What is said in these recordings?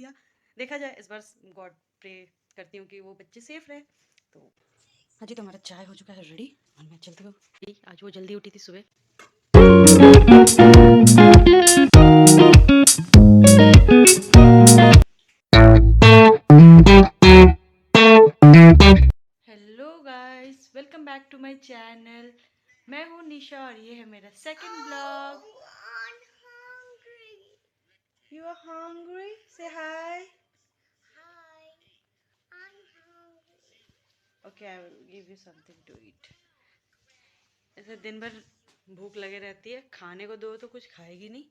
दिया। देखा जाए इस बार गॉड प्रे करती हूँ कि वो बच्चे सेफ रहे। तो हाँ जी, तो हमारा चाय हो चुका है रेडी और मैं चलती हूँ। आज वो जल्दी उठी थी सुबह। Hello guys, welcome back to my channel. मैं हूँ निशा और ये है मेरा second blog. You are hungry? Say hi. Hi, I'm hungry. Okay, I will give you something to eat. ऐसे दिन भर भूख लगे रहती है, खाने को दो तो कुछ खाएगी नहीं।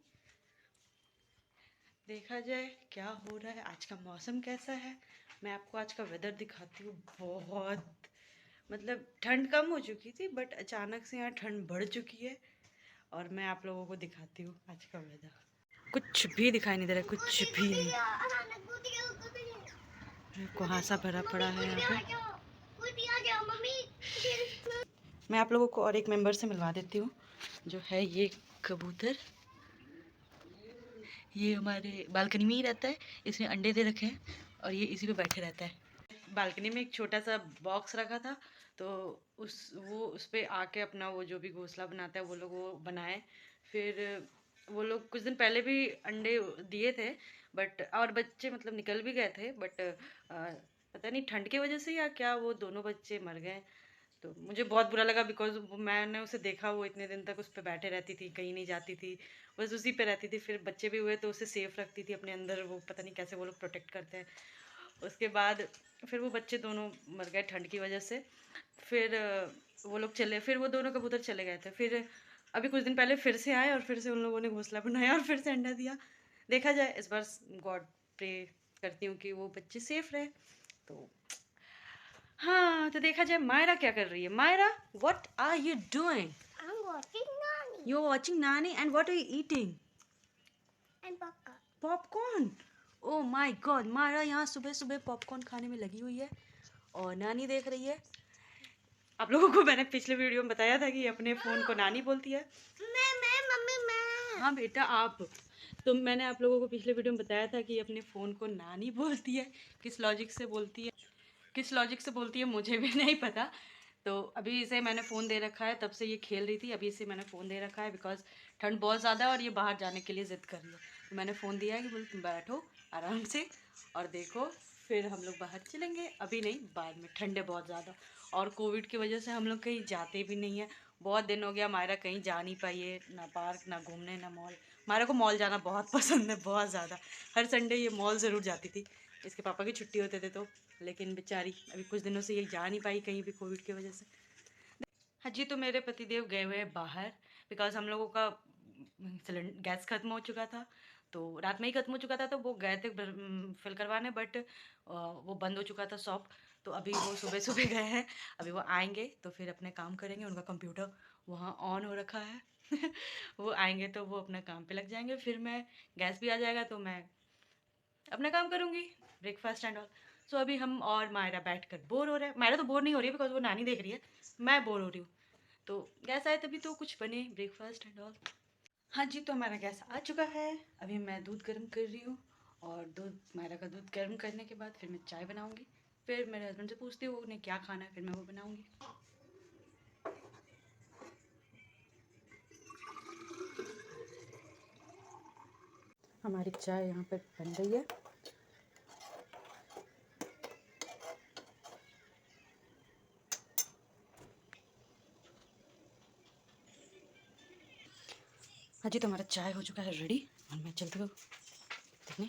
देखा जाए क्या हो रहा है, आज का मौसम कैसा है। मैं आपको आज का वेदर दिखाती हूँ। बहुत मतलब ठंड कम हो चुकी थी बट अचानक से यहाँ ठंड बढ़ चुकी है और मैं आप लोगों को दिखाती हूँ आज का वेदर। कुछ भी दिखाई नहीं दे रहा है, कुछ भी नहीं। कुहासा भरा पड़ा है यहाँ पे। मैं आप लोगों को और एक मेंबर से मिलवा देती हूँ जो है ये कबूतर। ये हमारे बालकनी में ही रहता है, इसने अंडे दे रखे हैं और ये इसी पे बैठे रहता है। बालकनी में एक छोटा सा बॉक्स रखा था तो उस पे आके अपना वो जो भी घोंसला बनाता है वो लोग वो बनाए। फिर वो लोग कुछ दिन पहले भी अंडे दिए थे बट और बच्चे मतलब निकल भी गए थे बट पता नहीं ठंड की वजह से या क्या वो दोनों बच्चे मर गए। तो मुझे बहुत बुरा लगा बिकॉज मैंने उसे देखा, वो इतने दिन तक उस पर बैठे रहती थी, कहीं नहीं जाती थी, बस उसी पे रहती थी। फिर बच्चे भी हुए तो उसे सेफ रखती थी अपने अंदर, वो पता नहीं कैसे वो लोग प्रोटेक्ट करते हैं। उसके बाद फिर वो बच्चे दोनों मर गए ठंड की वजह से। फिर वो लोग चले, फिर वो दोनों कबूतर चले गए थे। फिर अभी कुछ दिन पहले फिर से आए और फिर से उन लोगों ने घोंसला बनाया और फिर से अंडा दिया। देखा जाए इस बार गॉड प्रे करती हूँ कि वो बच्चे सेफ रहे। तो हाँ, तो देखा जाए मायरा क्या कर रही है। Myra, what are you doing? I'm watching Nani you are watching Nani and what are you eating? and Papa. Popcorn. Oh my God, Myra यहाँ सुबह सुबह पॉपकॉर्न खाने में लगी हुई है और नानी देख रही है। आप लोगों को मैंने पिछले वीडियो में बताया था कि अपने फ़ोन को नानी बोलती है। मैं मम्मी मैं हाँ बेटा आप। तो मैंने आप लोगों को पिछले वीडियो में बताया था कि अपने फ़ोन को नानी बोलती है। किस लॉजिक से बोलती है, किस लॉजिक से बोलती है मुझे भी नहीं पता। तो अभी इसे मैंने फ़ोन दे रखा है, तब से ये खेल रही थी, अभी इसे मैंने फ़ोन दे रखा है बिकॉज ठंड बहुत ज़्यादा है और ये बाहर जाने के लिए ज़िद कर रही है। तो मैंने फ़ोन दिया है कि बोले तुम बैठो आराम से और देखो, फिर हम लोग बाहर चलेंगे। अभी नहीं, बाद में, ठंड है बहुत ज़्यादा और कोविड की वजह से हम लोग कहीं जाते भी नहीं हैं। बहुत दिन हो गया मायरा कहीं जा नहीं पाई है, ना पार्क ना घूमने ना मॉल। मायरा को मॉल जाना बहुत पसंद है, बहुत ज़्यादा। हर संडे ये मॉल ज़रूर जाती थी, इसके पापा की छुट्टी होते थे तो। लेकिन बेचारी अभी कुछ दिनों से ये जा नहीं पाई कहीं भी कोविड की वजह से। हाँ जी, तो मेरे पतिदेव गए हुए हैं बाहर बिकॉज हम लोगों का सिलेंडर गैस ख़त्म हो चुका था। तो रात में ही ख़त्म हो चुका था तो वो गए थे फिल करवाने बट वो बंद हो चुका था शॉप। तो अभी वो सुबह सुबह गए हैं, अभी वो आएंगे तो फिर अपने काम करेंगे। उनका कंप्यूटर वहाँ ऑन हो रखा है वो आएंगे तो वो अपना काम पे लग जाएंगे, फिर मैं गैस भी आ जाएगा तो मैं अपना काम करूँगी, ब्रेकफास्ट एंड ऑल। सो अभी हम और मायरा बैठ कर बोर हो रहे हैं। मायरा तो बोर नहीं हो रही है बिकॉज वो नानी देख रही है, मैं बोर हो रही हूँ। तो गैस आए तभी तो कुछ बने ब्रेकफास्ट एंड ऑल। हाँ जी, तो हमारा गैस आ चुका है। अभी मैं दूध गर्म कर रही हूँ और दूध, मायरा का दूध गर्म करने के बाद फिर मैं चाय बनाऊँगी। फिर मेरे हस्बैंड से पूछती हूँ उन्हें क्या खाना है, फिर मैं वो बनाऊँगी। हमारी चाय यहाँ पर बन गई है। हाँ जी, तो हमारा चाय हो चुका है रेडी और मैं चलती हूँ देखने।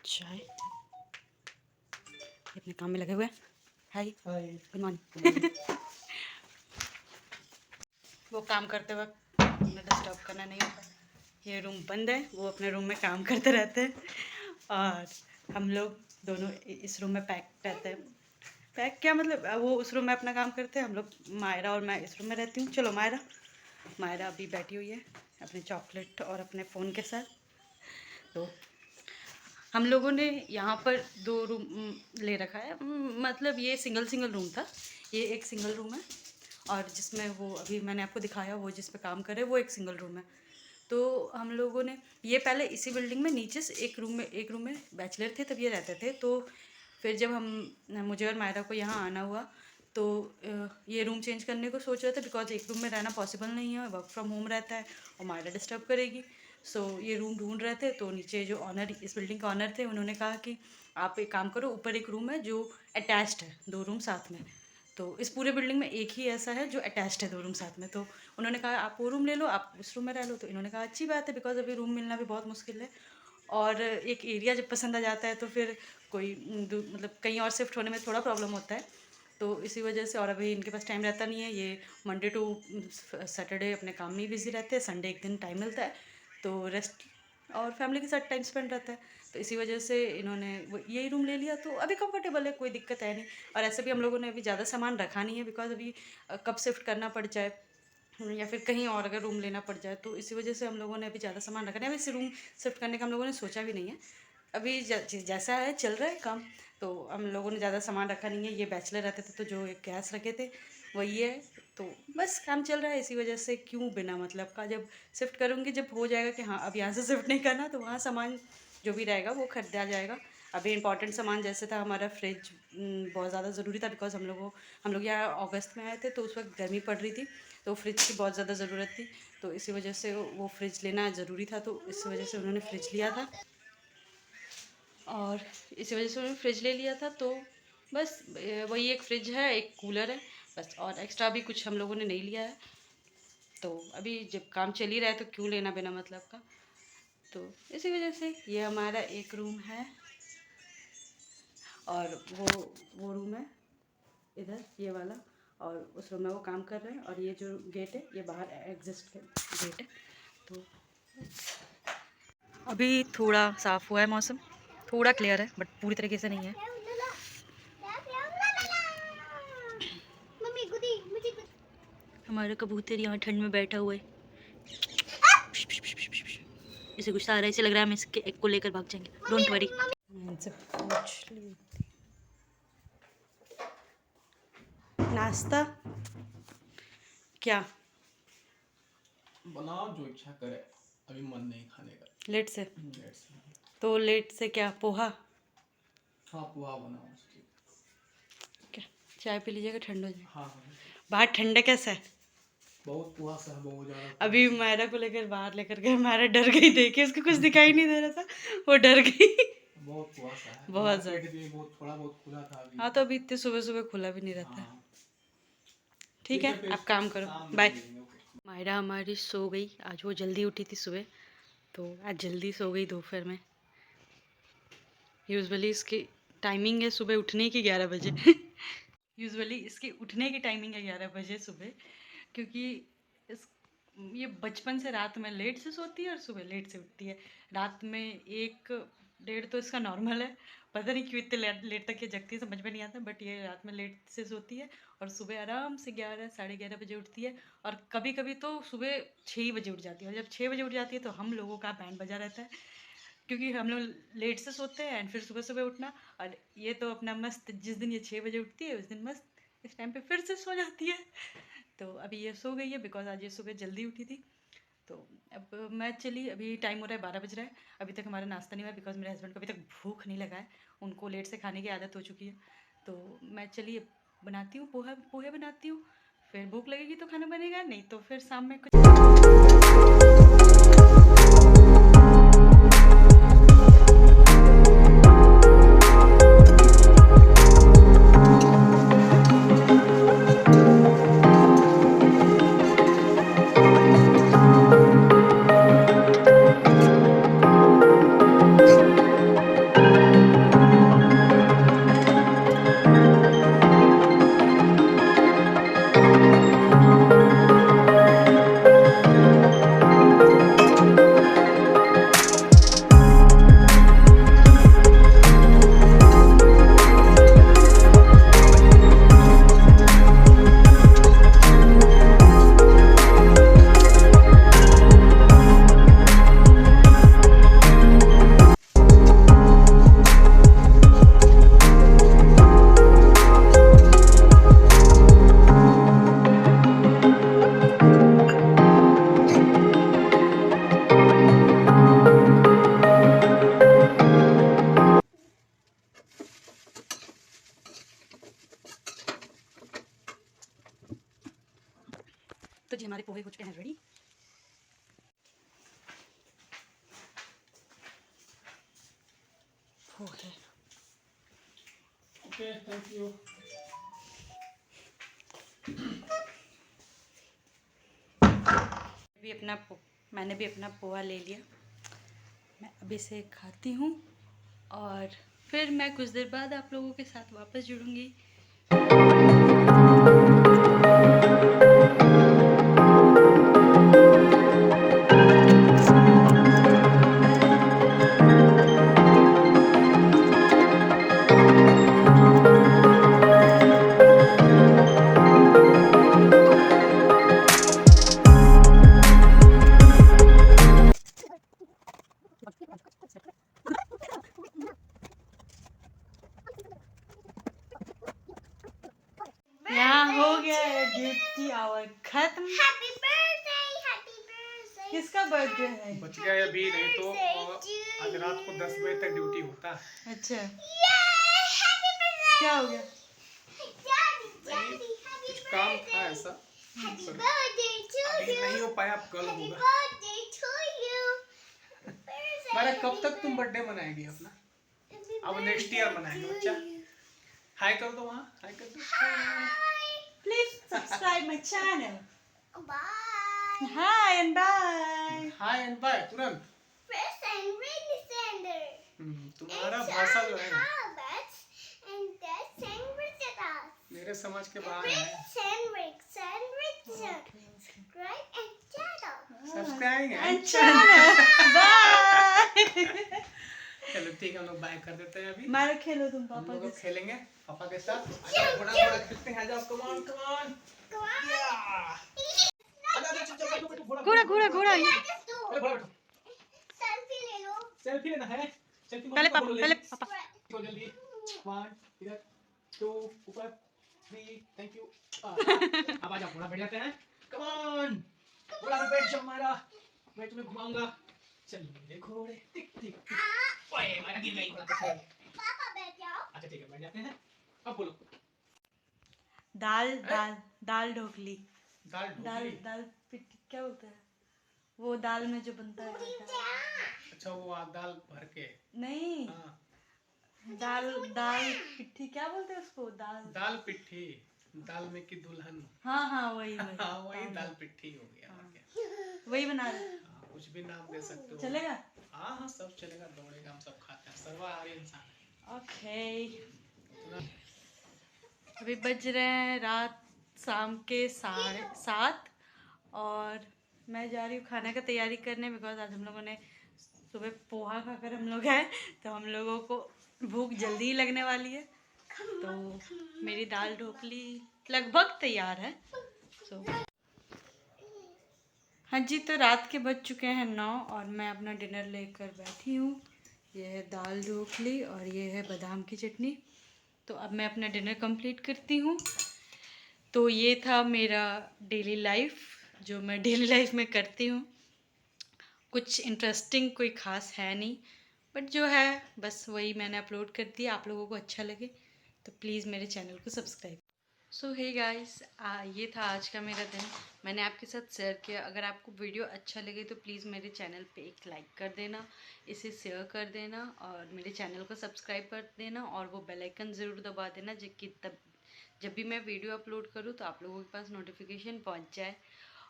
चाय अपने काम में लगे हुए हैं। Hi good morning. वो काम करते वक्त उन्हें डिस्टर्ब करना नहीं होता। ये रूम बंद है, वो अपने रूम में काम करते रहते हैं और हम लोग दोनों इस रूम में पैक रहते हैं। पैक क्या मतलब, वो उस रूम में अपना काम करते हैं, हम लोग, मायरा और मैं इस रूम में रहती हूँ। चलो मायरा, मायरा अभी बैठी हुई है अपने चॉकलेट और अपने फ़ोन के साथ। तो हम लोगों ने यहाँ पर दो रूम ले रखा है, मतलब ये सिंगल सिंगल रूम था। ये एक सिंगल रूम है और जिसमें वो अभी मैंने आपको दिखाया वो जिस पे काम करे वो एक सिंगल रूम है। तो हम लोगों ने ये पहले इसी बिल्डिंग में नीचे से एक रूम में बैचलर थे, तब ये रहते थे। तो फिर जब मुझे और मायरा को यहाँ आना हुआ तो ये रूम चेंज करने को सोच रहे थे, बिकॉज एक रूम में रहना पॉसिबल नहीं है, वर्क फ्रॉम होम रहता है और मायरा डिस्टर्ब करेगी। सो ये रूम ढूंढ रहे थे। तो नीचे जो ऑनर, इस बिल्डिंग का ऑनर थे, उन्होंने कहा कि आप एक काम करो, ऊपर एक रूम है जो अटैच्ड है, 2 रूम साथ में। तो इस पूरे बिल्डिंग में एक ही ऐसा है जो अटैच्ड है 2 रूम साथ में। तो उन्होंने कहा आप वो रूम ले लो, आप उस रूम में रह लो। तो इन्होंने कहा अच्छी बात है, बिकॉज अभी रूम मिलना भी बहुत मुश्किल है, और एक एरिया जब पसंद आ जाता है तो फिर कोई मतलब कहीं और शिफ्ट होने में थोड़ा प्रॉब्लम होता है। तो इसी वजह से, और अभी इनके पास टाइम रहता नहीं है, ये मंडे टू सैटरडे अपने काम में ही बिजी रहते हैं, संडे एक दिन टाइम मिलता है तो रेस्ट और फैमिली के साथ टाइम स्पेंड रहता है। तो इसी वजह से इन्होंने यही रूम ले लिया। तो अभी कंफर्टेबल है, कोई दिक्कत है नहीं। और ऐसे भी हम लोगों ने अभी ज़्यादा सामान रखा नहीं है, बिकॉज अभी कब शिफ्ट करना पड़ जाए या फिर कहीं और अगर रूम लेना पड़ जाए, तो इसी वजह से हम लोगों ने अभी ज़्यादा सामान रखा नहीं है। अभी इस रूम शिफ्ट करने का हम लोगों ने सोचा भी नहीं है। अभी जैसा है चल रहा है काम, तो हम लोगों ने ज़्यादा सामान रखा नहीं है। ये बैचलर रहते थे तो जो एक गैस रखे थे वही है, तो बस काम चल रहा है। इसी वजह से क्यों बिना मतलब का, जब शिफ्ट करूँगी, जब हो जाएगा कि हाँ अब यहाँ से शिफ्ट नहीं करना, तो वहाँ सामान जो भी रहेगा वो खरीदा जाएगा। अभी इंपॉर्टेंट सामान जैसे था हमारा फ्रिज, बहुत ज़्यादा ज़रूरी था, बिकॉज हम लोग यहाँ अगस्त में आए थे तो उस वक्त गर्मी पड़ रही थी, तो फ्रिज की बहुत ज़्यादा ज़रूरत थी। तो इसी वजह से वो फ्रिज लेना ज़रूरी था, तो इस वजह से उन्होंने फ्रिज लिया था, और इसी वजह से उन्होंने फ्रिज ले लिया था। तो बस वही एक फ्रिज है, एक कूलर है बस, और एक्स्ट्रा भी कुछ हम लोगों ने नहीं लिया है। तो अभी जब काम चल ही रहा है तो क्यों लेना बिना मतलब का। तो इसी वजह से ये हमारा एक रूम है, और वो रूम है इधर ये वाला, और उस रूम में वो काम कर रहे हैं, और ये जो गेट है ये बाहर एग्जिस्ट गेट है। तो अभी थोड़ा साफ़ हुआ है मौसम, थोड़ा क्लियर है, बट पूरी तरीके से नहीं है। मम्मी गुदी मुझे हमारा कबूतर यहाँ ठंड में बैठा हुआ है, इसे गुस्सा आ रहा है, इसे लग रहा है हम इसके एक को लेकर भाग जाएंगे। Don't worry. नाश्ता क्या बनाओ जो इच्छा करे, अभी मन नहीं खाने का। लेट से? लेट से। तो लेट से क्या, पोहा? हाँ पोहा बनाओ उसकी। क्या चाय पी लीजिएगा, ठंड हो जाए। हाँ हाँ बाहर ठंडा कैसा है? बहुत कुहा सा है, बहुत ज़्यादा। अभी मायरा को लेकर बाहर लेकर गए, मायरा डर गई, देखे उसको कुछ दिखाई नहीं दे रहा था, वो डर गई। बहुत कुहा सा है, बहुत मार्केट भी बहुत थोड़ा बहुत खुला था अभी। हाँ, तो अभी इतने सुबह सुबह खुला भी नहीं रहता है। हाँ। ठीक है, फिर आप काम करो, शाम में बाय। मिलेंगे, ओके। मायरा हमारी सो गई, आज वो जल्दी उठी थी सुबह, तो आज जल्दी सो गई दोपहर में। यूजुअली इसकी टाइमिंग है सुबह उठने की 11 बजे। यूजुअली इसकी उठने की टाइमिंग है 11 बजे सुबह, क्योंकि इस ये बचपन से रात में लेट से सोती है और सुबह लेट से उठती है। रात में 1 डेढ़ तो इसका नॉर्मल है, पता नहीं क्यों इतने लेट तक ये जगती है, समझ में नहीं आता, बट ये रात में लेट से सोती है और सुबह आराम से 11 साढ़े 11 बजे उठती है। और कभी कभी तो सुबह 6 बजे उठ जाती है, और जब 6 बजे उठ जाती है तो हम लोगों का बैंड बजा रहता है, क्योंकि हम लोग लेट से सोते हैं एंड फिर सुबह सुबह उठना। और ये तो अपना मस्त, जिस दिन ये 6 बजे उठती है उस दिन मस्त इस टाइम पे फिर से सो जाती है। तो अभी ये सो गई है, बिकॉज आज ये सुबह जल्दी उठी थी। तो अब मैं चली, अभी टाइम हो रहा है 12 बज रहा है, अभी तक हमारा नाश्ता नहीं हुआ, बिकॉज मेरे हस्बैंड को अभी तक भूख नहीं लगा है, उनको लेट से खाने की आदत हो चुकी है। तो मैं चलिए बनाती हूँ, पोहे बनाती हूँ, फिर भूख लगेगी तो खाना बनेगा, नहीं तो फिर शाम में कुछ वो है। Okay, thank you. मैंने भी अपना पोहा ले लिया। मैं अभी इसे खाती हूँ और फिर मैं कुछ देर बाद आप लोगों के साथ वापस जुड़ूंगी। यहाँ हो गया है ड्यूटी आवर खत्म। Happy birthday. किसका बर्थडे है? बच गया अभी, नहीं तो आज रात को 10 बजे तक ड्यूटी होता। अच्छा, क्या हो गया? कुछ काम था ऐसा, हैप्पी बर्थडे टू अभी यू। नहीं हो पाया, अब कल हैप्पी होगा। Birthday to you. हमारा कब तक तुम बर्थडे मनाएगी अपना? अब नेक्स्ट ईयर मनाएंगे बच्चा। हाय कर दो वहाँ, हाय कर दो। Please subscribe my channel. Bye. Hi and bye. Hi and bye तुरंत। Press and read the sender. तुम्हारा भाषा जो है ना, And that's sandwich at us. मेरे समझ के बाहर है। Sandwich. Right and channel. Subscribe And channel. Bye. चलो ठीक है, हम लोग बाय कर देते हैं अभी। मारो खेलो तुम हम पापा लोग के अब साथ। खेलेंगे पापा के साथ। आजाओ, बड़ा बड़ा खेलते हैं, आजाओ, come on come on. Go on. घोड़ा घोड़ा घोड़ा ये। Just do. Selfie ले लो. सेल्फी लेना है? सेल्फी पहले पापा पहले पापा। तो जल्दी 1 इधर 2 ऊपर 3 थैंक यू। अब आ जाओ, घोड़ा बैठ जाते हैं। कम ऑन, घोड़ा पे बैठ जाओ हमारा, मैं तुम्हें घुमाऊंगा। चलिए मेरे घोड़े, टिक टिक टिक। ओए मारा गिर गई घोड़ा पे। पापा बैठ जाओ. अच्छा ठीक है, बैठ जाते हैं। अब बोलो। दाल दाल दाल ढोकली। दाल दाल ढोकली। दाल पिट्ठी क्या होता है? वो दाल में जो बनता है आटा। अच्छा वो दाल भर के। नहीं, हाँ, दाल दाल पिट्ठी क्या बोलते हैं उसको? दाल। दाल पिट्ठी, दाल में की दुल्हन। हाँ हाँ वही हाँ वही वही दाल पिट्ठी हो गया। और क्या? वही बना रहे। हाँ, कुछ भी नाम दे सकते हो। चलेगा? हाँ हाँ सब चलेगा, दौड़ेगा, हम सब खाते हैं, सर्वाहारी इंसान है। ओके। अभी बज रहे हैं रात शाम के 7:30 और मैं जा रही हूँ खाने का तैयारी करने, बिकॉज आज हम लोगों ने सुबह पोहा खाकर हम लोग आए, तो हम लोगों को भूख जल्दी ही लगने वाली है। तो मेरी दाल ढोकली लगभग तैयार है। सो हाँ जी, तो रात के बज चुके हैं 9 और मैं अपना डिनर लेकर बैठी हूँ। यह है दाल ढोकली और ये है बादाम की चटनी। तो अब मैं अपना डिनर कंप्लीट करती हूँ। तो ये था मेरा डेली लाइफ, जो मैं डेली लाइफ में करती हूँ। कुछ इंटरेस्टिंग कोई ख़ास है नहीं, बट जो है बस वही मैंने अपलोड कर दिया। आप लोगों को अच्छा लगे तो प्लीज़ मेरे चैनल को सब्सक्राइब। सो हे गाइस, ये था आज का मेरा दिन, मैंने आपके साथ शेयर किया। अगर आपको वीडियो अच्छा लगे तो प्लीज़ मेरे चैनल पे एक लाइक कर देना, इसे शेयर कर देना और मेरे चैनल को सब्सक्राइब कर देना और वो बेल आइकन ज़रूर दबा देना, जब भी मैं वीडियो अपलोड करूँ तो आप लोगों के पास नोटिफिकेशन पहुँच जाए।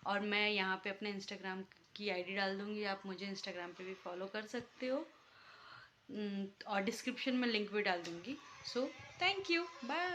और मैं यहाँ पे अपने इंस्टाग्राम की आईडी डाल दूँगी, आप मुझे इंस्टाग्राम पे भी फॉलो कर सकते हो और डिस्क्रिप्शन में लिंक भी डाल दूँगी। So thank you, bye.